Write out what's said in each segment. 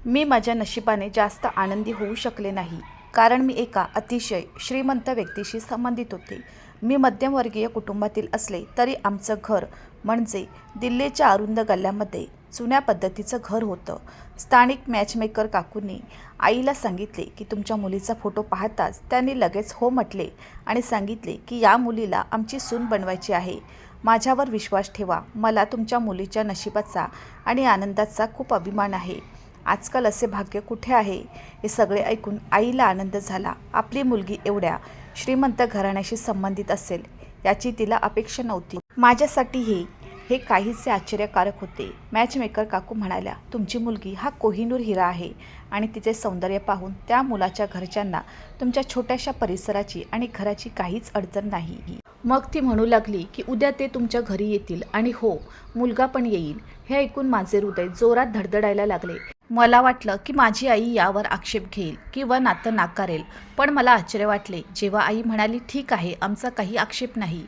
मी माझ्या नशिबाने जास्त आनंदी होऊ शकले नाही, कारण मी एका अतिशय श्रीमंत व्यक्तीशी संबंधित होते. मी मध्यमवर्गीय कुटुंबातील असले तरी आमचं घर म्हणजे दिल्लीच्या अरुंद गल्ल्यामध्ये जुन्या पद्धतीचं घर होतं. स्थानिक मॅचमेकर काकूंनी आईला सांगितले की तुमच्या मुलीचा फोटो पाहताच त्यांनी लगेच हो म्हटले आणि सांगितले की या मुलीला आमची सून बनवायची आहे. माझ्यावर विश्वास ठेवा. मला तुमच्या मुलीच्या नशिबाचा आणि आनंदाचा खूप अभिमान आहे. आजकाल असे भाग्य कुठे आहे? हे सगळे ऐकून आईला आनंद झाला. आपली मुलगी एवढ्या श्रीमंत घराण्याशी संबंधित असेल याची तिला अपेक्षा नव्हती. माझ्यासाठी हे काहीसे आश्चर्यकारक होते. मॅचमेकर काकू म्हणाल्या, तुमची मुलगी हा कोहिनूर हिरा आहे आणि तिचे सौंदर्य पाहून त्या मुलाच्या घरच्यांना तुमच्या छोट्याशा परिसराची आणि घराची काहीच अडचण नाही. मग ती म्हणू लागली की उद्या ते तुमच्या घरी येतील आणि हो, मुलगा पण येईल. हे ऐकून माझे हृदय जोरात धडधडायला लागले. मला वाटलं की माझी आई यावर आक्षेप घेईल किंवा नातं नाकारेल, पण मला आश्चर्य वाटले जेव्हा आई म्हणाली, ठीक आहे, आमचा काही आक्षेप नाही.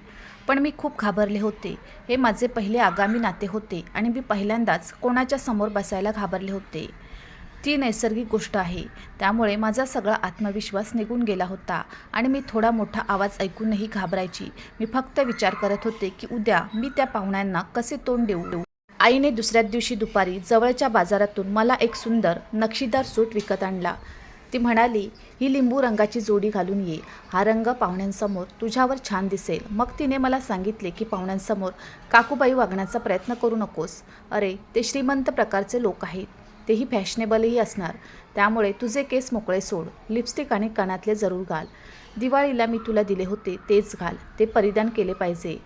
पण मी खूप घाबरले होते. हे माझे पहिले आगामी नाते होते आणि मी पहिल्यांदाच कोणाच्या समोर बसायला घाबरले होते. ती नैसर्गिक गोष्ट आहे, त्यामुळे माझा सगळा आत्मविश्वास निघून गेला होता आणि मी थोडा मोठा आवाज ऐकूनही घाबरायची. मी फक्त विचार करत होते की उद्या मी त्या पाहुण्यांना कसे तोंड देऊ. आईने दुसऱ्या दिवशी दुपारी जवळच्या बाजारातून मला एक सुंदर नक्षीदार सूट विकत आणला. ती म्हणाली, ही लिंबू रंगाची जोडी घालून ये. हा रंग पाहुण्यांसमोर तुझ्यावर छान दिसेल. मग तिने मला सांगितले की पाहुण्यांसमोर काकूबाई वागण्याचा प्रयत्न करू नकोस. अरे, ते श्रीमंत प्रकारचे लोक आहेत, तेही फॅशनेबलही असणार. त्यामुळे तुझे केस मोकळे सोड. लिपस्टिक आणि कानातले जरूर घाल. दिवाळीला मी तुला दिले होते तेच घाल. ते परिधान केले पाहिजे.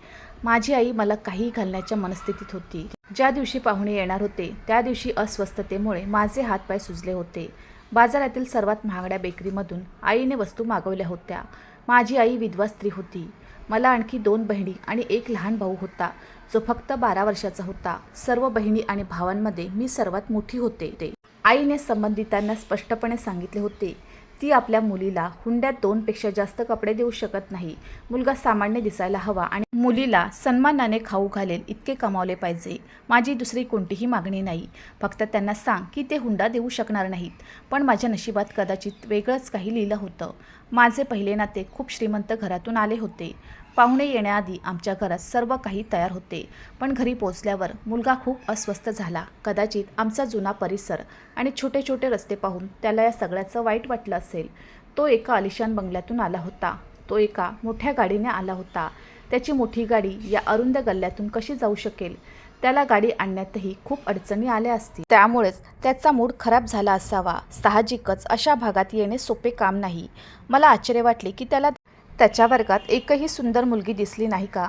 माझी आई मला काही घालण्याच्या मनस्थितीत होती. ज्या दिवशी पाहुणे येणार होते त्या दिवशी अस्वस्थतेमुळे माझे हातपाय सुजले होते. बाजारातील सर्वात महागड्या बेकरीमधून आईने वस्तू मागवल्या होत्या. माझी आई विधवा स्त्री होती. मला आणखी 2 बहिणी आणि एक लहान भाऊ होता जो फक्त 12 वर्षाचा होता. सर्व बहिणी आणि भावांमध्ये मी सर्वात मोठी होते. आईने संबंधितांना स्पष्टपणे सांगितले होते, ती आपल्या मुलीला हुंड्यात 2 पेक्षा जास्त कपडे देऊ शकत नाही. मुलगा सामान्य दिसायला हवा आणि मुलीला सन्मानाने खाऊ घालेल इतके कमावले पाहिजे. माझी दुसरी कोणतीही मागणी नाही. फक्त त्यांना सांग की ते हुंडा देऊ शकणार नाहीत. पण माझ्या नशिबात कदाचित वेगळंच काही लिहिलं होतं. माझे पहिले नाते खूप श्रीमंत घरातून आले होते. पाहुणे येण्याआधी आमच्या घरात सर्व काही तयार होते, पण घरी पोचल्यावर मुलगा खूप अस्वस्थ झाला. कदाचित आमचा जुना परिसर आणि छोटे छोटे रस्ते पाहून त्याला या सगळ्याचं वाईट वाटलं असेल. तो एका आलिशान बंगल्यातून आला होता. तो एका मोठ्या गाडीने आला होता. त्याची मोठी गाडी या अरुंद गल्ल्यातून कशी जाऊ शकेल? त्याला गाडी आणण्यातही खूप अडचणी आल्या असतील. त्यामुळेच त्याचा मूड खराब झाला असावा. साहजिकच अशा भागात येणे सोपे काम नाही. मला आश्चर्य वाटले की त्याच्या वर्गात एकही सुंदर मुलगी दिसली नाही का?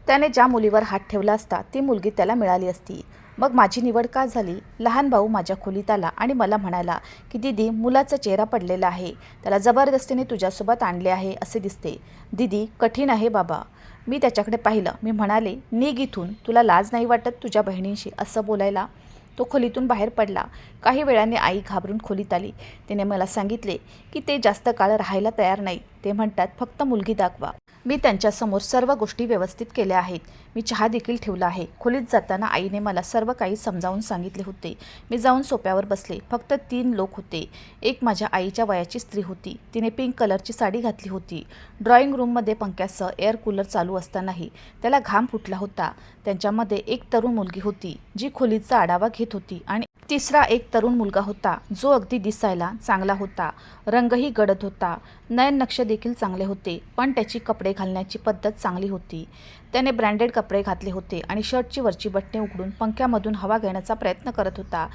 त्याने ज्या मुलीवर हात ठेवला असता ती मुलगी त्याला मिळाली असती. मग माझी निवड का झाली? लहान भाऊ माझ्या खोलीत आला आणि मला म्हणाला की दीदी, मुलाचा चेहरा पडलेला आहे. त्याला जबरदस्तीने तुझ्यासोबत आणले आहे असे दिसते. दीदी, कठीण आहे बाबा. मी त्याच्याकडे पाहिलं. मी म्हणाले, निघ इथून. तुला लाज नाही वाटत तुझ्या बहिणींशी असं बोलायला? तो खोलीतून बाहेर पडला. काही वेळाने आई घाबरून खोलीत आली. तिने मला सांगितले की ते जास्त काळ राहायला तयार नाही. ते म्हणतात, फक्त मुलगी दाखवा. मी त्यांच्यासमोर सर्व गोष्टी व्यवस्थित केल्या आहेत. मी चहा देखील ठेवला आहे. खोलीत जाताना आईने मला सर्व काही समजावून सांगितले होते. मी जाऊन सोफ्यावर बसले. फक्त 3 लोक होते. एक माझ्या आईच्या वयाची स्त्री होती. तिने पिंक कलरची साडी घातली होती. ड्रॉइंग रूममध्ये पंख्यासह एअर कूलर चालू असतानाही त्याला घाम फुटला होता. त्यांच्यामध्ये एक तरुण मुलगी होती जी खोलीचा आढावा घेत होती आणि तिसरा एक तरुण मुलगा होता जो अगदी दिसायला चांगला होता. रंगही गडद होता. नयन नक्ष देखील चांगले होते, पण त्याची कपडे घालण्याची पद्धत चांगली होती. त्याने ब्रँडेड कपडे घातले होते आणि शर्टची वरची बटणे उघडून पंख्यामधून हवा घेण्याचा प्रयत्न करत होता.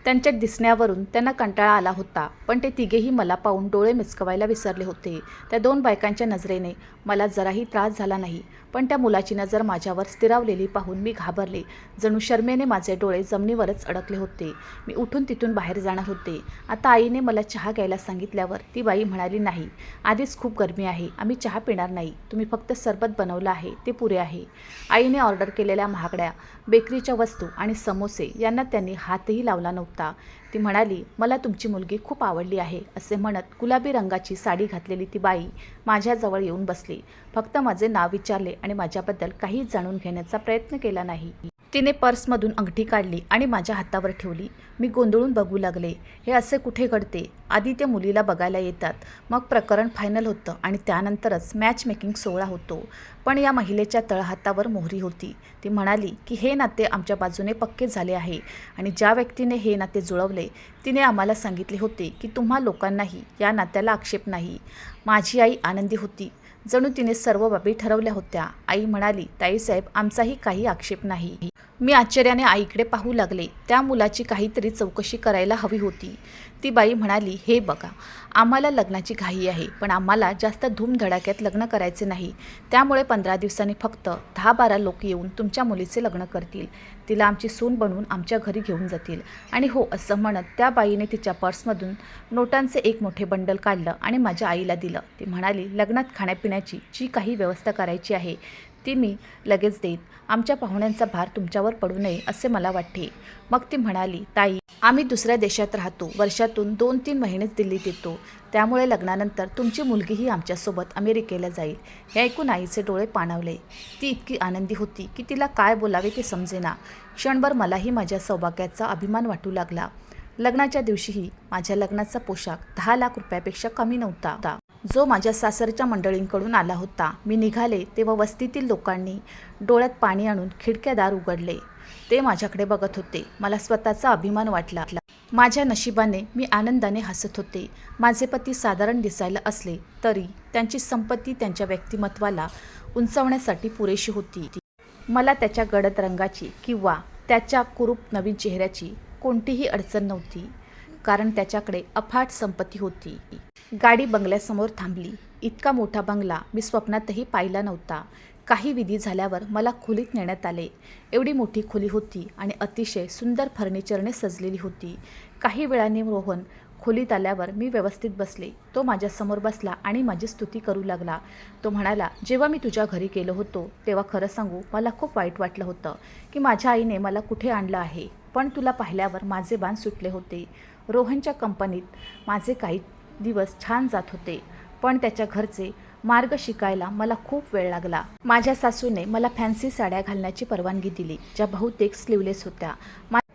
त्यांच्या दिसण्यावरून त्यांना कंटाळा आला होता, पण ते तिघेही मला पाहून डोळे मिचकवायला विसरले होते. त्या 2 बायकांच्या नजरेने मला जराही त्रास झाला नाही, पण त्या मुलाची नजर माझ्यावर स्थिरावलेली पाहून मी घाबरले. जणू शर्मेने माझे डोळे जमिनीवरच अडकले होते. मी उठून तिथून बाहेर जाणार होते. आता आईने मला चहा घ्यायला सांगितल्यावर ती बाई म्हणाली, नाही, आधीच खूप गरमी आहे, आम्ही चहा पिणार नाही. तुम्ही फक्त सरबत बनवलं आहे ते पुरे आहे. आईने ऑर्डर केलेल्या महागड्या बेकरीच्या वस्तू आणि समोसे यांना त्यांनी हातही लावला नव्हता. ती म्हणाली, मला तुमची मुलगी खूप आवडली आहे असे म्हणत गुलाबी रंगाची साडी घातलेली ती बाई माझ्याजवळ येऊन बसली. फक्त माझे नाव विचारले आणि माझ्याबद्दल काहीच जाणून घेण्याचा प्रयत्न केला नाही. तिने पर्समधून अंगठी काढली आणि माझ्या हातावर ठेवली. मी गोंधळून बघू लागले. हे असे कुठे घडते? आधी ते मुलीला बघायला येतात, मग प्रकरण फायनल होतं आणि त्यानंतरच मॅच मेकिंग सोहळा होतो. पण या महिलेच्या तळहातावर मोहरी होती. ती म्हणाली की हे नाते आमच्या बाजूने पक्के झाले आहे आणि ज्या व्यक्तीने हे नाते जुळवले तिने आम्हाला सांगितले होते की तुम्हा लोकांनाही या नात्याला आक्षेप नाही. माझी आई आनंदी होती. जणू तिने सर्व बाबी ठरवल्या होत्या. आई म्हणाली, ताईसाहेब, आमचाही काही आक्षेप नाही. मी आश्चर्याने आईकडे पाहू लागले. त्या मुलाची काहीतरी चौकशी करायला हवी होती. ती बाई म्हणाली, हे बघा, आम्हाला लग्नाची घाई आहे, पण आम्हाला जास्त धूमधडाक्यात लग्न करायचे नाही. त्यामुळे 15 दिवसांनी फक्त 10-12 लोक येऊन तुमच्या मुलीचे लग्न करतील. तिला आमची सून बनवून आमच्या घरी घेऊन जातील. आणि हो, असं म्हणत त्या बाईने तिच्या पर्समधून नोटांचे एक मोठे बंडल काढलं आणि माझ्या आईला दिलं. ती म्हणाली, लग्नात खाण्यापिण्याची जी काही व्यवस्था करायची आहे ती मी लगेच देईन. आमच्या पाहुण्यांचा भार तुमच्यावर पडू नये असे मला वाटते. मग ती म्हणाली, ताई, आम्ही दुसऱ्या देशात राहतो. वर्षातून 2-3 महिनेच दिल्लीत येतो. त्यामुळे लग्नानंतर तुमची मुलगीही आमच्यासोबत अमेरिकेला जाईल. हे ऐकून आईचे डोळे पाणावले. ती इतकी आनंदी होती की तिला काय बोलावे ते समजेना. क्षणभर मलाही माझ्या सौभाग्याचा अभिमान वाटू लागला. लग्नाच्या दिवशीही माझ्या लग्नाचा पोशाख 10 लाख रुपयापेक्षा कमी नव्हता, जो माझ्या सासरच्या मंडळींकडून आला होता. मी निघाले तेव्हा वस्तीतील लोकांनी डोळ्यात पाणी आणून खिडक्या दार उघडले. ते माझ्याकडे बघत होते. मला स्वतःचा अभिमान वाटला. माझ्या नशिबाने मी आनंदाने हसत होते. माझे पती साधारण दिसायला असले तरी त्यांची संपत्ती त्यांच्या व्यक्तिमत्वाला उंचावण्यासाठी पुरेशी होती. मला त्याच्या गडद रंगाची किंवा त्याच्या कुरूप नवीन चेहऱ्याची कोणतीही अडचण नव्हती, कारण त्याच्याकडे अफाट संपत्ती होती. गाडी बंगल्यासमोर थांबली. इतका मोठा बंगला मी स्वप्नातही पाहिला नव्हता. काही विधी झाल्यावर मला खोलीत नेण्यात आले. एवढी मोठी खोली होती आणि अतिशय सुंदर फर्निचरने सजलेली होती. काही वेळाने रोहन खोलीत आल्यावर मी व्यवस्थित बसले. तो माझ्यासमोर बसला आणि माझी स्तुती करू लागला. तो म्हणाला, जेव्हा मी तुझ्या घरी गेलो होतो तेव्हा खरं सांगू मला खूप वाईट वाटलं होतं की माझ्या आईने मला कुठे आणलं आहे. पण तुला पाहिल्यावर माझे बाण सुटले होते. रोहनच्या कंपनीत माझे काही दिवस छान जात होते, पण त्याच्या घरचे मार्ग शिकायला मला खूप वेळ लागला. माझ्या सासूने मला फॅन्सी साड्या घालण्याची परवानगी दिली, ज्या बहुतेक स्लीवलेस होत्या.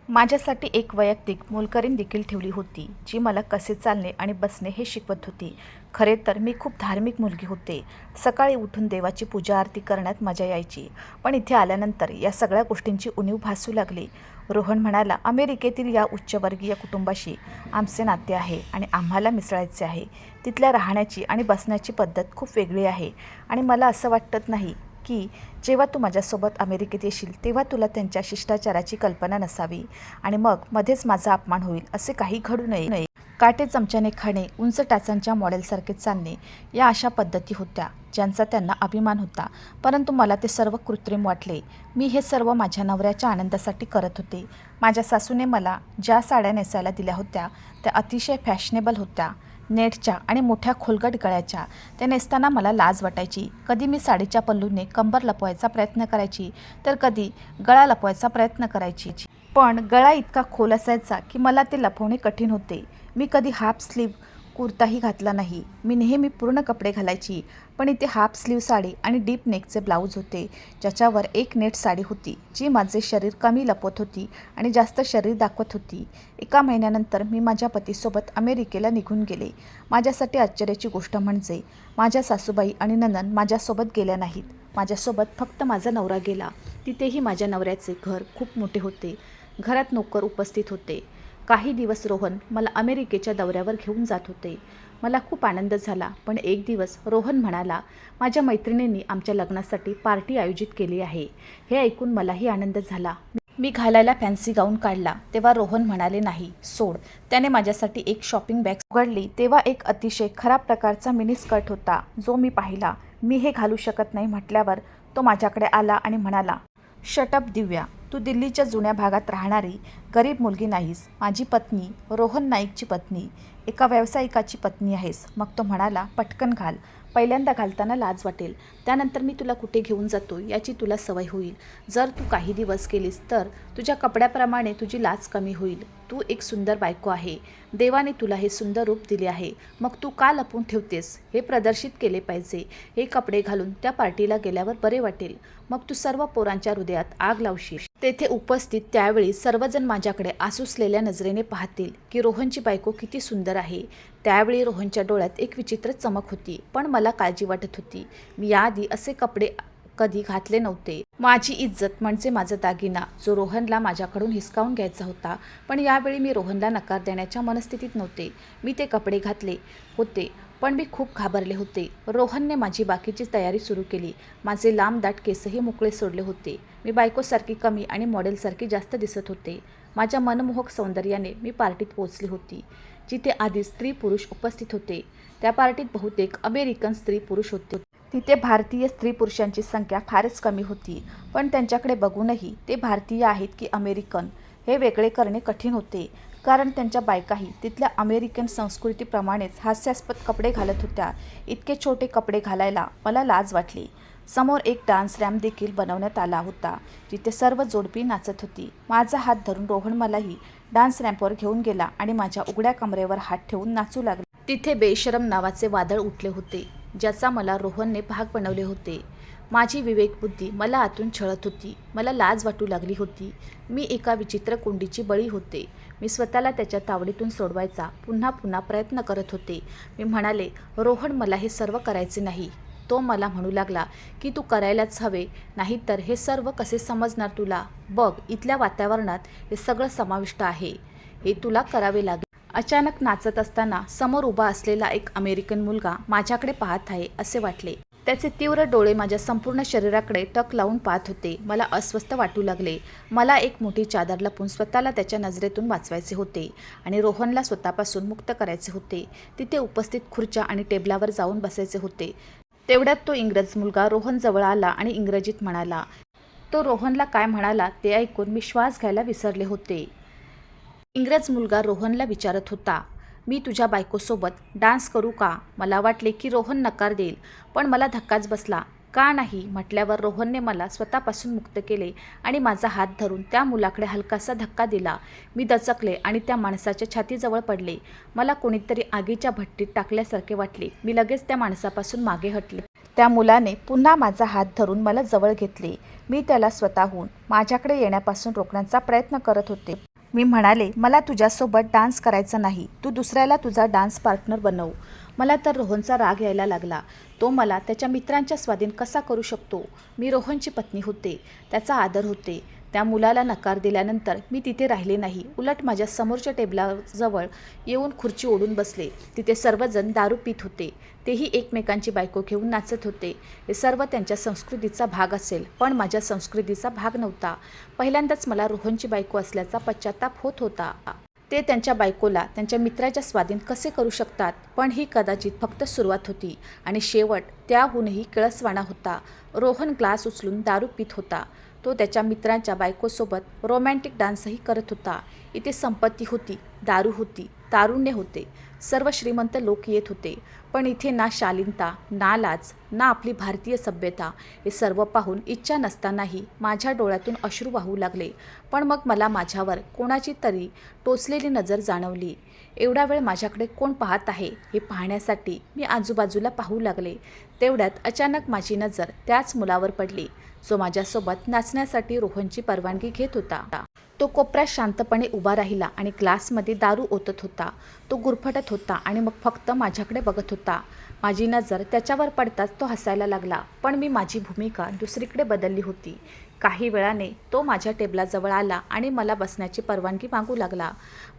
माझ्यासाठी एक वैयक्तिक मोलकरीण देखील ठेवली होती, जी मला कसे चालणे आणि बसणे हे शिकवत होती. खरे तर मी खूप धार्मिक मुलगी होते. सकाळी उठून देवाची पूजा आरती करण्यात मजा यायची. पण इथे आल्यानंतर या सगळ्या गोष्टींची उणीव भासू लागली. रोहन म्हणाला, अमेरिकेतील या उच्चवर्गीय कुटुंबाशी आमचे नाते आहे आणि आम्हाला मिसळायचे आहे. तिथल्या राहण्याची आणि बसण्याची पद्धत खूप वेगळी आहे आणि मला असं वाटत नाही की जेव्हा तू माझ्यासोबत अमेरिकेत येशील तेव्हा तुला त्यांच्या शिष्टाचाराची कल्पना नसावी आणि मग मध्येच माझा अपमान होईल असे काही घडू नये. काटे चमच्याने खाणे, उंच टाचांच्या मॉडेलसारखे चालणे, या अशा पद्धती होत्या ज्यांचा त्यांना अभिमान होता. परंतु मला ते सर्व कृत्रिम वाटले. मी हे सर्व माझ्या नवऱ्याच्या आनंदासाठी करत होते. माझ्या सासूने मला ज्या साड्या नेसायला दिल्या होत्या त्या अतिशय फॅशनेबल होत्या. नेटच्या आणि मोठ्या खोलगट गळ्याच्या. त्या नेसताना मला लाज वाटायची. कधी मी साडीच्या पल्लूने कंबर लपवायचा प्रयत्न करायची तर कधी गळा लपवायचा प्रयत्न करायची. पण गळा इतका खोल असायचा की मला ते लपवणे कठीण होते. मी कधी हाफ स्लीव कुर्ताही घातला नाही. मी नेहमी पूर्ण कपडे घालायची. पण इथे हाफ स्लीव साडी आणि डीप नेकचे ब्लाऊज होते, ज्याच्यावर एक नेट साडी होती जी माझे शरीर कमी लपवत होती आणि जास्त शरीर दाखवत होती. 1 महिन्यानंतर मी माझ्या पतीसोबत अमेरिकेला निघून गेले. माझ्यासाठी आश्चर्याची गोष्ट म्हणजे माझ्या सासूबाई आणि नणंद माझ्यासोबत गेल्या नाहीत. माझ्यासोबत फक्त माझा नवरा गेला. तिथेही माझ्या नवऱ्याचे घर खूप मोठे होते. घरात नोकर उपस्थित होते. काही दिवस रोहन मला अमेरिकेच्या दौऱ्यावर घेऊन जात होते. मला खूप आनंद झाला. पण एक दिवस रोहन म्हणाला, माझ्या मैत्रिणींनी आमच्या लग्नासाठी पार्टी आयोजित केली आहे. हे ऐकून मलाही आनंद झाला. मी घालायला फॅन्सी गाऊन काढला तेव्हा रोहन म्हणाले, नाही सोड. त्याने माझ्यासाठी एक शॉपिंग बॅग उघडली. तेव्हा एक अतिशय खराब प्रकारचा मिनी स्कर्ट होता, जो मी पाहिला. मी हे घालू शकत नाही म्हटल्यावर तो माझ्याकडे आला आणि म्हणाला, शटअप दिव्या, तू दिल्लीच्या जुन्या भागात राहणारी गरीब मुलगी नाहीस. माझी पत्नी रोहन नाईकची पत्नी, एका व्यावसायिकाची पत्नी आहेस. मग तो म्हणाला, पटकन घाल. पहिल्यांदा घालताना लाज वाटेल, त्यानंतर मी तुला कुठे घेऊन जातो याची तुला सवय होईल. जर तू काही दिवस केलीस तर तुझ्या कपड्याप्रमाणे तुझी लाज कमी होईल. तू एक सुंदर बायको आहे. देवाने तुला हे सुंदर रूप दिले आहे. मग तू का लपून ठेवतेस? हे प्रदर्शित केले पाहिजे. हे कपडे घालून त्या पार्टीला गेल्यावर बरे वाटेल. मग तू सर्व पोरांच्या हृदयात आग लावशील. तेथे उपस्थित त्यावेळी सर्वजण माझ्याकडे आसुसलेल्या नजरेने पाहतील की रोहनची बायको किती सुंदर आहे. त्यावेळी रोहनच्या डोळ्यात एक विचित्र चमक होती, पण मला काळजी वाटत होती. मी याआधी असे कपडे कधी घातले नव्हते. माझी इज्जत म्हणजे माझा दागिना, जो रोहनला माझ्याकडून हिसकावून घ्यायचा होता. पण यावेळी मी रोहनला नकार देण्याच्या मनस्थितीत नव्हते. मी ते कपडे घातले होते, पण मी खूप घाबरले होते. रोहनने माझी बाकीची तयारी सुरू केली. माझे लांब दाट केसही मोकळे सोडले होते. मी बायकोसारखी कमी आणि मॉडेलसारखी जास्त दिसत होते. माझ्या मनमोहक सौंदर्याने मी पार्टीत पोहोचली होती, जिथे आधी स्त्री पुरुष उपस्थित होते. त्या पार्टीत बहुतेक अमेरिकन स्त्री पुरुष होते. तिथे भारतीय स्त्री पुरुषांची संख्या फारच कमी होती, पण त्यांच्याकडे बघूनही ते भारतीय आहेत की अमेरिकन हे वेगळे करणे कठीण होते, कारण त्यांच्या बायकाही तिथल्या अमेरिकन संस्कृतीप्रमाणेच हास्यास्पद कपडे घालत होत्या. इतके छोटे कपडे घालायला मला लाज वाटली. समोर एक डान्स रॅम्प देखील बनवण्यात आला होता, जिथे सर्व जोडपी नाचत होती. माझा हात धरून रोहन मलाही डान्स रॅम्पवर घेऊन गेला आणि माझ्या उघड्या कमरेवर हात ठेवून नाचू लागला. तिथे बेशरम नावाचे वादळ उठले होते, ज्याचा मला रोहनने भाग बनवले होते. माझी विवेकबुद्धी मला आतून छळत होती. मला लाज वाटू लागली होती. मी एका विचित्र कोंडीची बळी होते. मी स्वतःला त्याच्या तावडीतून सोडवायचा पुन्हा पुन्हा प्रयत्न करत होते. मी म्हणाले, रोहन, मला हे सर्व करायचे नाही. तो मला म्हणू लागला की तू करायलाच हवे, नाहीतर हे सर्व कसे समजणार तुला. बघ, इथल्या वातावरणात हे सगळं समाविष्ट आहे. हे तुला करावे लागेल. अचानक नाचत असताना समोर उभा असलेला एक अमेरिकन मुलगा माझ्याकडे पाहत आहे असे वाटले. त्याचे तीव्र डोळे माझ्या संपूर्ण शरीराकडे टक लावून पाहत होते. मला अस्वस्थ वाटू लागले. मला एक मोठी चादर लपवून स्वतःला त्याच्या नजरेतून वाचवायचे होते आणि रोहनला स्वतःपासून मुक्त करायचे होते. तिथे उपस्थित खुर्च्या आणि टेबलावर जाऊन बसायचे होते. तेवढ्यात तो इंग्रज मुलगा रोहन जवळ आला आणि इंग्रजीत म्हणाला. तो रोहनला काय म्हणाला ते ऐकून मी श्वास घ्यायला विसरले होते. इंग्रज मुलगा रोहनला विचारत होता, मी तुझ्या बायकोसोबत डान्स करू का? मला वाटले की रोहन नकार देईल, पण मला धक्काच बसला. का नाही म्हटल्यावर रोहनने मला स्वतःपासून मुक्त केले आणि माझा हात धरून त्या मुलाकडे हलकासा धक्का दिला. मी दचकले आणि त्या माणसाच्या छातीजवळ पडले. मला कोणीतरी आगीच्या भट्टीत टाकल्यासारखे वाटले. मी लगेच त्या माणसापासून मागे हटले. त्या मुलाने पुन्हा माझा हात धरून मला जवळ घेतले. मी त्याला स्वतःहून माझ्याकडे येण्यापासून रोखण्याचा प्रयत्न करत होते. मी म्हणाले, मला तुझ्यासोबत डान्स करायचा नाही. तू दुसऱ्याला तुझा डान्स पार्टनर बनव. मला तर रोहनचा राग यायला लागला. तो मला त्याच्या मित्रांच्या स्वाधीन कसा करू शकतो? मी रोहनची पत्नी होते, त्याचा आदर होते. त्या मुलाला नकार दिल्यानंतर मी तिथे राहिले नाही. उलट माझ्या समोरच्या टेबलाजवळ येऊन खुर्ची ओढून बसले. तिथे सर्वजण दारू पीत होते. तेही एकमेकांची बायको घेऊन नाचत होते. हे सर्व त्यांच्या संस्कृतीचा भाग असेल, पण माझ्या संस्कृतीचा भाग नव्हता. पहिल्यांदाच मला रोहनची बायको असल्याचा पश्चाताप होत होता. ते त्यांच्या बायकोला त्यांच्या मित्राच्या स्वाधीन कसे करू शकतात? पण ही कदाचित फक्त सुरुवात होती आणि शेवट त्याहूनही किळसवाणा होता. रोहन ग्लास उचलून दारू पीत होता. तो त्याच्या मित्रांच्या बायकोसोबत रोमॅन्टिक डान्सही करत होता. इथे संपत्ती होती, दारू होती, तारुण्य होते, सर्व श्रीमंत लोक येत होते. पण इथे ना शालीनता, ना लाज, ना आपली भारतीय सभ्यता. हे सर्व पाहून इच्छा नसतानाही माझ्या डोळ्यातून अश्रू वाहू लागले. पण मग मला माझ्यावर कोणाची तरी टोचलेली नजर जाणवली. एवढा वेळ माझ्याकडे कोण पाहत आहे हे पाहण्यासाठी मी आजूबाजूला पाहू लागले. तेवढ्यात अचानक माझी नजर त्याच मुलावर पडली, जो माझ्यासोबत नाचण्यासाठी रोहनची परवानगी घेत होता. तो कोपऱ्यात शांतपणे उभा राहिला आणि ग्लासमध्ये दारू ओतत होता. तो गुरफटत होता आणि मग फक्त माझ्याकडे बघत होता. माझी नजर त्याच्यावर पडताच तो हसायला लागला. पण मी माझी भूमिका दुसरीकडे बदलली होती. काही वेळाने तो माझ्या टेबलाजवळ आला आणि मला बसण्याची परवानगी मागू लागला.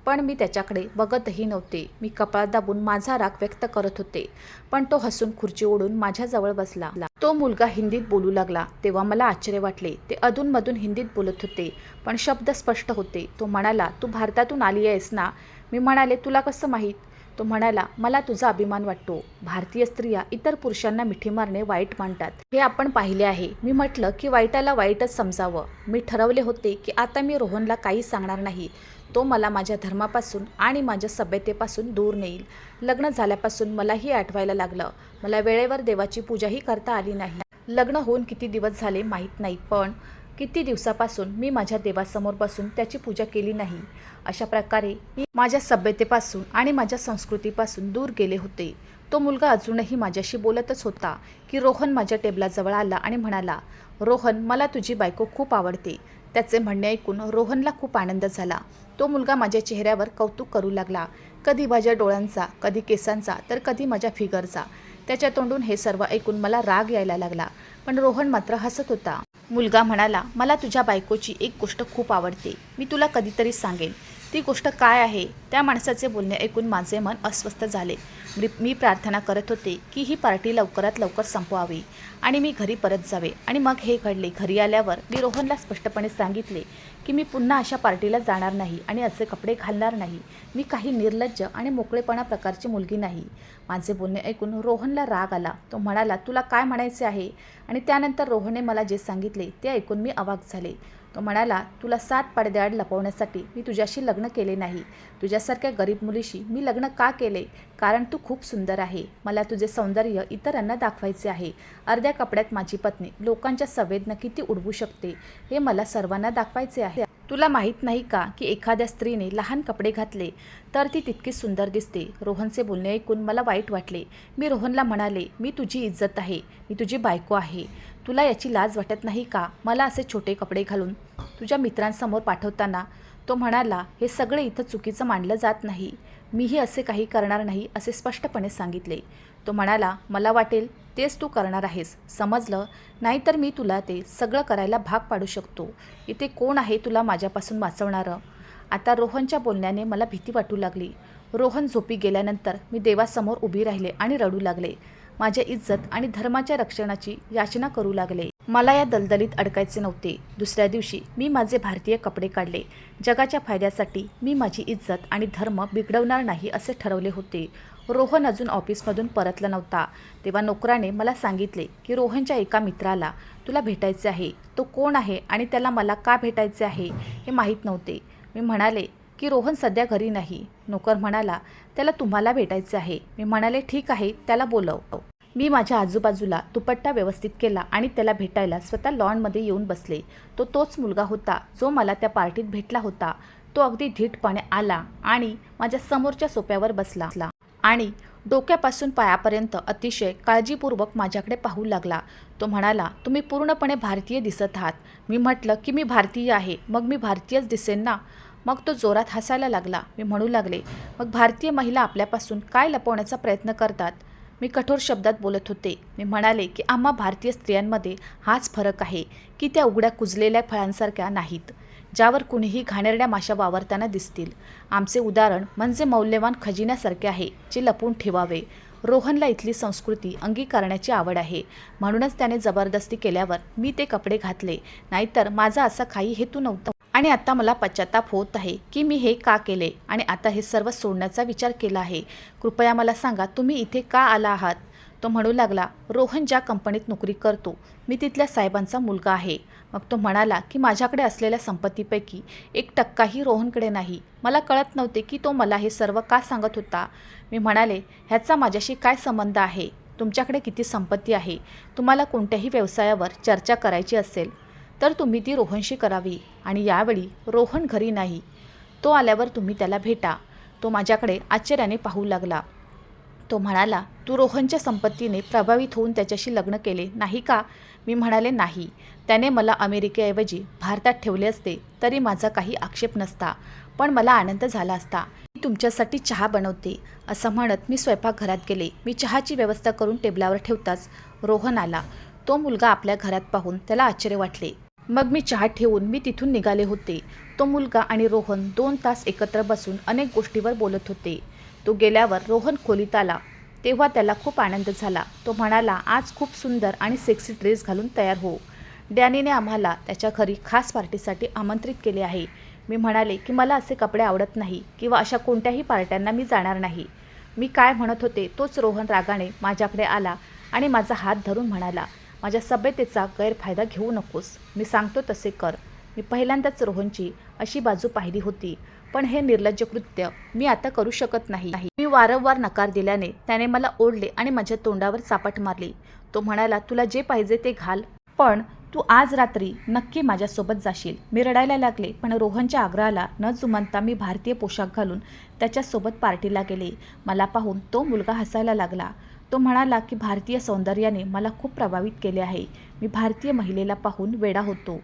पण मी त्याच्याकडे बघतही नव्हते. मी कपाळ दाबून माझा राग व्यक्त करत होते. पण तो हसून खुर्ची ओढून माझ्याजवळ बसला. तो मुलगा हिंदीत बोलू लागला. तेव्हा मला आश्चर्य वाटले. ते अधूनमधून हिंदीत बोलत होते, पण शब्द स्पष्ट होते. तो म्हणाला, तू भारतातून आली आहेस ना? मी म्हणाले, तुला कसं माहीत? तो म्हणाला, मला तुझा अभिमान वाटतो. भारतीय स्त्रिया इतर पुरुषांना मिठी मारणे वाईट मानतात, हे आपण पाहिले आहे. मी म्हटलं की वाईटाला वाईटच समजावं. मी ठरवले होते की आता मी रोहनला काही सांगणार नाही. तो मला माझ्या धर्मापासून आणि माझ्या सभ्यतेपासून दूर नेईल. लग्न झाल्यापासून मलाही आठवायला लागलं. मला वेळेवर देवाची पूजाही करता आली नाही. लग्न होऊन किती दिवस झाले माहीत नाही, पण किती दिवसापासून मी माझ्या देवासमोर बसून त्याची पूजा केली नाही. अशा प्रकारे मी माझ्या सभ्यतेपासून आणि माझ्या संस्कृतीपासून दूर गेले होते. तो मुलगा अजूनही माझ्याशी बोलतच होता की रोहन माझ्या टेबलाजवळ आला आणि म्हणाला, रोहन, मला तुझी बायको खूप आवडते. त्याचे म्हणणे ऐकून रोहनला खूप आनंद झाला. तो मुलगा माझ्या चेहऱ्यावर कौतुक करू लागला. कधी माझ्या डोळ्यांचा, कधी केसांचा, तर कधी माझ्या फिगरचा. त्याच्या तोंडून हे सर्व ऐकून मला राग यायला लागला, पण रोहन मात्र हसत होता. मुलगा म्हणाला, मला तुझ्या बायकोची एक गोष्ट खूप आवडते. मी तुला कधीतरी सांगेन. ती गोष्ट काय आहे? त्या माणसाचे बोलणे ऐकून माझे मन अस्वस्थ झाले. मी प्रार्थना करत होते की ही पार्टी लवकरात लवकर संपवावी आणि मी घरी परत जावे. आणि मग हे घडले. घरी आल्यावर मी रोहनला स्पष्टपणे सांगितले की मी पुन्हा अशा पार्टीला जाणार नाही आणि असे कपडे घालणार नाही. मी काही निर्लज्ज आणि मोकळेपणा प्रकारची मुलगी नाही. माझे बोलणे ऐकून रोहनला राग आला. तो म्हणाला, तुला काय म्हणायचे आहे? आणि त्यानंतर रोहनने मला जे सांगितले ते ऐकून मी अवाक झाले. तो म्हणाला, तुला 7 पडद्याआड लपवण्यासाठी मी तुझ्याशी लग्न केले नाही. तुझ्यासारख्या गरीब मुलीशी मी लग्न का केले? कारण तू खूप सुंदर आहे. मला तुझे सौंदर्य इतरांना दाखवायचे आहे. अर्ध्या कपड्यात माझी पत्नी लोकांच्या संवेदना किती उडवू शकते हे मला सर्वांना दाखवायचे आहे. तुला माहीत नाही का की एखाद्या स्त्रीने लहान कपडे घातले तर ती तितकी सुंदर दिसते. रोहनचे बोलणे ऐकून मला वाईट वाटले. मी रोहनला म्हणाले, मी तुझी इज्जत आहे. मी तुझी बायको आहे. तुला याची लाज वाटत नाही का मला असे छोटे कपडे घालून तुझ्या मित्रांसमोर पाठवताना? तो म्हणाला, हे सगळे इथं चुकीचं मानलं जात नाही. मीही असे काही करणार नाही असे स्पष्टपणे सांगितले. तो म्हणाला, मला वाटेल तेच तू करणार आहेस. समजलं? नाहीतर मी तुला ते सगळं करायला भाग पाडू शकतो. इथे कोण आहे तुला माझ्यापासून वाचवणारं? आता रोहनच्या बोलण्याने मला भीती वाटू लागली. रोहन झोपी गेल्यानंतर मी देवासमोर उभी राहिले आणि रडू लागले. माझ्या इज्जत आणि धर्माच्या रक्षणाची याचना करू लागले. मला या दलदलीत अडकायचे नव्हते. दुसऱ्या दिवशी मी माझे भारतीय कपडे काढले. जगाच्या फायद्यासाठी मी माझी इज्जत आणि धर्म बिघडवणार नाही असे ठरवले होते. रोहन अजून ऑफिसमधून परतला नव्हता. तेव्हा नोकराने मला सांगितले की रोहनच्या एका मित्राला तुला भेटायचे आहे. तो कोण आहे आणि त्याला मला का भेटायचे आहे हे माहीत नव्हते. मी म्हणाले की रोहन सध्या घरी नाही. नोकर म्हणाला, त्याला तुम्हाला भेटायचे आहे. मी म्हणाले, ठीक आहे, त्याला बोलव. मी माझ्या आजूबाजूला दुपट्टा व्यवस्थित केला आणि त्याला भेटायला स्वतः लॉनमध्ये येऊन बसले. तो तोच मुलगा होता जो मला त्या पार्टीत भेटला होता. तो अगदी धीटपणे आला आणि माझ्या समोरच्या सोफ्यावर बसला आणि डोक्यापासून पायापर्यंत अतिशय काळजीपूर्वक माझ्याकडे पाहू लागला. तो म्हणाला, तुम्ही पूर्णपणे भारतीय दिसत आहात. मी म्हटलं की मी भारतीय आहे, मग मी भारतीयच दिसेन ना. मग तो जोरात हसायला लागला. मी म्हणू लागले, मग भारतीय महिला आपल्यापासून काय लपवण्याचा प्रयत्न करतात? मी कठोर शब्दात बोलत होते. मी म्हणाले की आम्हा भारतीय स्त्रियांमध्ये हाच फरक आहे की त्या उघड्या कुजलेल्या फळांसारख्या नाहीत, ज्यावर कुणीही घाणेरड्या माशा वावरताना दिसतील. आमचे उदाहरण म्हणजे मौल्यवान खजिन्यासारखे आहे जे लपवून ठेवावे. रोहनला इथली संस्कृती अंगीकारण्याची आवड आहे, म्हणूनच त्याने जबरदस्ती केल्यावर मी ते कपडे घातले. नाहीतर माझा असा काही हेतू नव्हता. आणि आता मला पश्चाताप होत आहे की मी हे का केले आणि आता हे सर्व सोडण्याचा विचार केला आहे. कृपया मला सांगा, तुम्ही इथे का आला आहात? तो म्हणू लागला, रोहन ज्या कंपनीत नोकरी करतो मी तिथल्या साहेबांचा मुलगा आहे. मग तो म्हणाला की माझ्याकडे असलेल्या संपत्तीपैकी 1% रोहनकडे नाही. मला कळत नव्हते की तो मला हे सर्व का सांगत होता. मी म्हणाले, ह्याचा माझ्याशी काय संबंध आहे? तुमच्याकडे किती संपत्ती आहे? तुम्हाला कोणत्याही व्यवसायावर चर्चा करायची असेल तर तुम्ही ती रोहनशी करावी. आणि यावेळी रोहन घरी नाही. तो आल्यावर तुम्ही त्याला भेटा. तो माझ्याकडे आश्चर्याने पाहू लागला. तो म्हणाला, तू रोहनच्या संपत्तीने प्रभावित होऊन त्याच्याशी लग्न केले नाही का? मी म्हणाले, नाही. त्याने मला अमेरिकेऐवजी भारतात ठेवले असते तरी माझा काही आक्षेप नसता, पण मला आनंद झाला असता. मी तुमच्यासाठी चहा बनवते असं म्हणत मी स्वयंपाकघरात गेले. मी चहाची व्यवस्था करून टेबलावर ठेवताच रोहन आला. तो मुलगा आपल्या घरात पाहून त्याला आश्चर्य वाटले. मग मी चहा ठेवून मी तिथून निघाले होते. तो मुलगा आणि रोहन 2 तास एकत्र बसून अनेक गोष्टीवर बोलत होते. तो गेल्यावर रोहन खोलीत आला. तेव्हा त्याला खूप आनंद झाला. तो म्हणाला, आज खूप सुंदर आणि सेक्सी ड्रेस घालून तयार हो. डॅनीने आम्हाला त्याच्या घरी खास पार्टीसाठी आमंत्रित केले आहे. मी म्हणाले की मला असे कपडे आवडत नाही किंवा अशा कोणत्याही पार्ट्यांना मी जाणार नाही. मी काय म्हणत होते तोच रोहन रागाने माझ्याकडे आला आणि माझा हात धरून म्हणाला, माझ्या सभ्यतेचा गैरफायदा घेऊ नकोस. मी सांगतो तसे कर. मी पहिल्यांदाच रोहनची अशी बाजू पाहिली होती, पण हे निर्लज्ज कृत्य मी आता करू शकत नाही. मी वारंवार नकार दिल्याने त्याने मला ओढले आणि माझ्या तोंडावर चापट मारली. तो म्हणाला, तुला जे पाहिजे ते घाल, पण तू आज रात्री नक्की माझ्यासोबत जाशील. मी रडायला लागले, पण रोहनच्या आग्रहाला न जुमानता मी भारतीय पोशाख घालून त्याच्यासोबत पार्टीला गेले. मला पाहून तो मुलगा हसायला लागला. तो म्हणाला की भारतीय सौंदर्याने मला खूप प्रभावित केले आहे. मी भारतीय महिलेला पाहून वेडा होतो.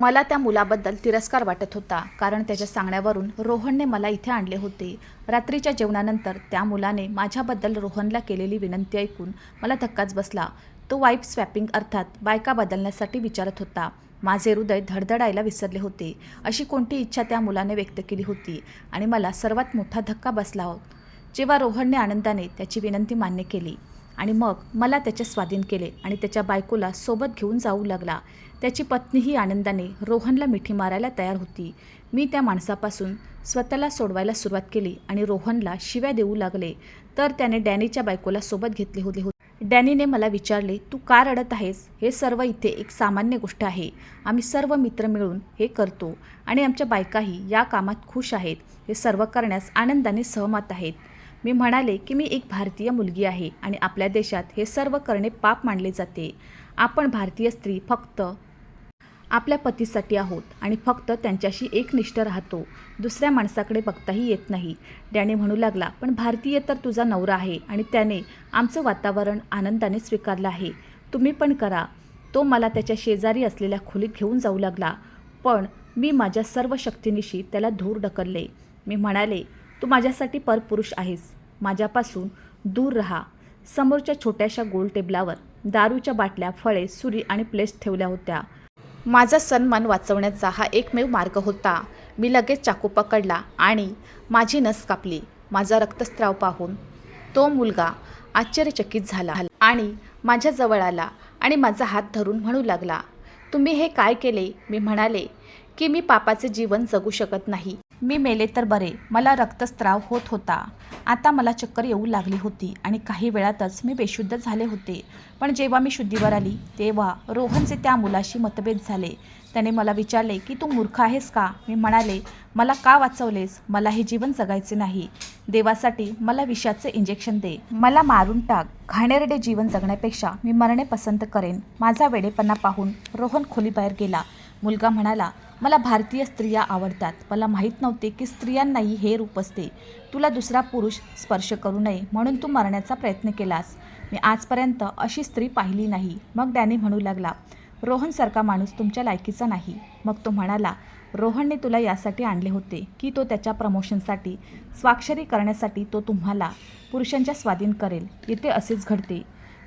मला त्या मुलाबद्दल तिरस्कार वाटत होता, कारण त्याच्या सांगण्यावरून रोहनने मला इथे आणले होते. रात्रीच्या जेवणानंतर त्या मुलाने माझ्याबद्दल रोहनला केलेली विनंती ऐकून मला धक्काच बसला. तो वाईफ स्वॅपिंग अर्थात बायका बदलण्यासाठी विचारत होता. माझे हृदय धडधडायला विसरले होते. अशी कोणती इच्छा त्या मुलाने व्यक्त केली होती आणि मला सर्वात मोठा धक्का बसला होता जेव्हा रोहनने आनंदाने त्याची विनंती मान्य केली आणि मग मला त्याच्या स्वाधीन केले आणि त्याच्या बायकोला सोबत घेऊन जाऊ लागला. त्याची पत्नीही आनंदाने रोहनला मिठी मारायला तयार होती. मी त्या माणसापासून स्वतःला सोडवायला सुरुवात केली आणि रोहनला शिव्या देऊ लागले. तर त्याने डॅनीच्या बायकोला सोबत घेतली होती. डॅनीने मला विचारले, तू का रडत आहेस? हे सर्व इथे एक सामान्य गोष्ट आहे. आम्ही सर्व मित्र मिळून हे करतो आणि आमच्या बायकाही या कामात खुश आहेत. हे सर्व करण्यास आनंदाने सहमत आहेत. मी म्हणाले की मी एक भारतीय मुलगी आहे आणि आपल्या देशात हे सर्व करणे पाप मानले जाते. आपण भारतीय स्त्री फक्त आपल्या पतीसाठी आहोत आणि फक्त त्यांच्याशी एकनिष्ठ राहतो. दुसऱ्या माणसाकडे बघताही येत नाही. डॅनी म्हणू लागला, पण भारतीय तर तुझा नवरा आहे आणि त्याने आमचं वातावरण आनंदाने स्वीकारलं आहे. तुम्ही पण करा. तो मला त्याच्या शेजारी असलेल्या खोलीत घेऊन जाऊ लागला, पण मी माझ्या सर्व शक्तीनिशी त्याला दूर ढकलले. मी म्हणाले, तू माझ्यासाठी परपुरुष आहेस. माझ्यापासून दूर राहा. समोरच्या छोट्याशा गोल टेबलावर दारूच्या बाटल्या, फळे, सुरी आणि प्लेट्स ठेवल्या होत्या. माझा सन्मान वाचवण्याचा हा एकमेव मार्ग होता. मी लगेच चाकू पकडला आणि माझी नस कापली. माझा रक्तस्राव पाहून तो मुलगा आश्चर्यचकित झाला आणि माझ्या जवळ आला आणि माझा हात धरून म्हणू लागला, तुम्ही हे काय केले? मी म्हणाले की मी पापाचे जीवन जगू शकत नाही. मी मेले तर बरे. मला रक्तस्राव होत होता. आता मला चक्कर येऊ लागली होती आणि काही वेळातच मी बेशुद्ध झाले होते. पण जेव्हा मी शुद्धीवर आली तेव्हा रोहनचे त्या मुलाशी मतभेद झाले. त्याने मला विचारले की तू मूर्ख आहेस का? मी म्हणाले, मला का वाचवलेस? मला हे जीवन जगायचे नाही. देवासाठी मला विषाचे इंजेक्शन दे. मला मारून टाक. घाणेरडे जीवन जगण्यापेक्षा मी मरणे पसंत करेन. माझा वेडेपणा पाहून रोहन खोलीबाहेर गेला. मुलगा म्हणाला, मला भारतीय स्त्रिया आवडतात. मला माहीत नव्हते की स्त्रियांनाही हे रूप असते. तुला दुसरा पुरुष स्पर्श करू नये म्हणून तू मरण्याचा प्रयत्न केलास. मी आजपर्यंत अशी स्त्री पाहिली नाही. मग डॅनी म्हणू लागला, रोहनसारखा माणूस तुमच्या लायकीचा नाही. मग तो म्हणाला, रोहनने तुला यासाठी आणले होते की तो त्याच्या प्रमोशनसाठी, स्वाक्षरी करण्यासाठी तो तुम्हाला पुरुषांच्या स्वाधीन करेल. इथे असेच घडते.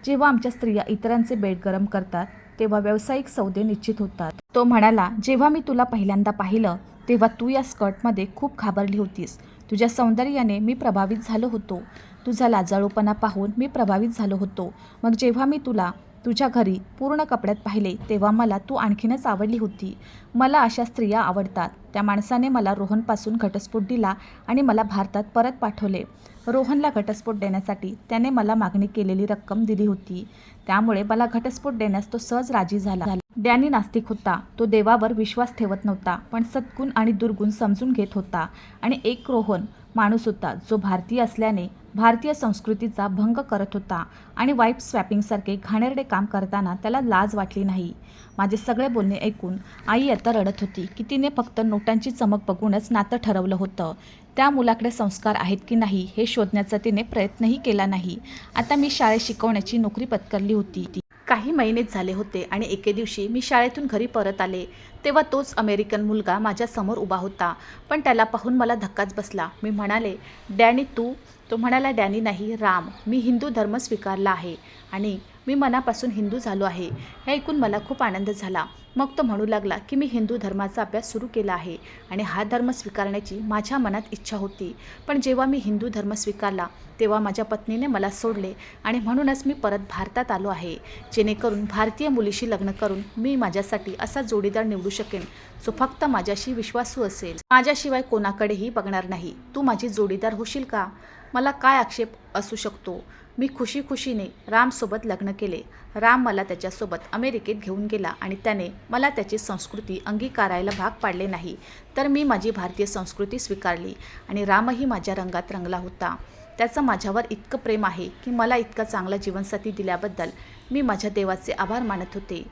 जेव्हा आमच्या स्त्रिया इतरांचे बेड गरम करतात तेव्हा व्यावसायिक सौदे निश्चित होतात. तो म्हणाला, जेव्हा मी तुला पहिल्यांदा पाहिलं तेव्हा तू या स्कर्टमध्ये खूप घाबरली होतीस. तुझ्या सौंदर्याने मी प्रभावित झालो होतो. तुझा लाजाळूपणा पाहून मी प्रभावित झालो होतो. मग जेव्हा मी तुला तुझ्या घरी पूर्ण कपड्यात पाहिले तेव्हा मला तू आणखीनच आवडली होती. मला अशा स्त्रिया आवडतात. त्या माणसाने मला रोहनपासून घटस्फोट दिला आणि मला भारतात परत पाठवले. रोहनला घटस्फोट देण्यासाठी त्याने मला मागणी केलेली रक्कम दिली होती. त्यामुळे मला घटस्फोट देण्यास तो सहज राजी झाला. डॅनी नास्तिक होता. तो देवावर विश्वास ठेवत नव्हता, पण सद्गुण आणि दुर्गुण समजून घेत होता. आणि एक रोहन माणूस होता जो भारतीय असल्याने भारतीय संस्कृतीचा भंग करत होता आणि वाईफ स्वॅपिंगसारखे घाणेरडे काम करताना त्याला लाज वाटली नाही. माझे सगळे बोलणे ऐकून आई आता रडत होती की तिने फक्त नोटांची चमक बघूनच नातं ठरवलं होतं. त्या मुलाकडे संस्कार आहेत की नाही हे शोधण्याचा तिने प्रयत्नही केला नाही. आता मी शाळेत शिकवण्याची नोकरी पत्करली होती. काही महिनेच झाले होते आणि एके दिवशी मी शाळेतून घरी परत आले तेव्हा तोच अमेरिकन मुलगा माझ्यासमोर उभा होता. पण त्याला पाहून मला धक्काच बसला. मी म्हणाले, डॅनी तू? तो म्हणाला, डॅनी नाही, राम. मी हिंदू धर्म स्वीकारला आहे आणि मी मनापासून हिंदू झालो आहे. हे ऐकून मला खूप आनंद झाला. मग तो म्हणू लागला की मी हिंदू धर्माचा अभ्यास सुरू केला आहे आणि हा धर्म स्वीकारण्याची माझ्या मनात इच्छा होती. पण जेव्हा मी हिंदू धर्म स्वीकारला तेव्हा माझ्या पत्नीने मला सोडले आणि म्हणूनच मी परत भारतात आलो आहे, जेणेकरून भारतीय मुलीशी लग्न करून मी माझ्यासाठी असा जोडीदार निवडू शकेन जो फक्त माझ्याशी विश्वासू असेल, माझ्याशिवाय कोणाकडेही बघणार नाही. तू माझी जोडीदार होशील का? मला काय आक्षेप असू शकतो? मी खुशीने रामसोबत लग्न केले. राम मला त्याच्यासोबत अमेरिकेत घेऊन गेला आणि त्याने मला त्याची संस्कृती अंगीकारायला भाग पाडले नाही. तर मी माझी भारतीय संस्कृती स्वीकारली आणि रामही माझ्या रंगात रंगला होता. त्याचं माझ्यावर इतकं प्रेम आहे की मला इतका चांगला जीवनसाथी दिल्याबद्दल मी माझ्या देवाचे आभार मानत होते.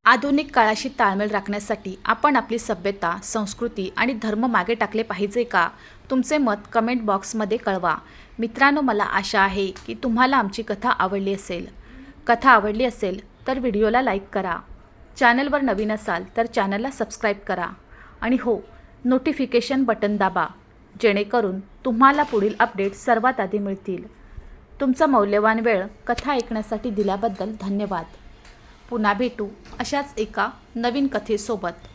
आधुनिक काळाशी ताळमेळ राखण्यासाठी आपण आपली सभ्यता, संस्कृती आणि धर्म मागे टाकले पाहिजे का? तुमचे मत कमेंट बॉक्समध्ये कळवा. मित्रांनो, मला आशा आहे की तुम्हाला आमची कथा आवडली असेल तर व्हिडिओला लाईक करा. चॅनलवर नवीन असाल तर चॅनलला सबस्क्राईब करा आणि हो, नोटिफिकेशन बटन दाबा, जेणेकरून तुम्हाला पुढील अपडेट सर्वात आधी मिळतील. तुमचा मौल्यवान वेळ कथा ऐकण्यासाठी दिल्याबद्दल धन्यवाद. पुन्हा भेटू अशाच एका नवीन कथेसोबत.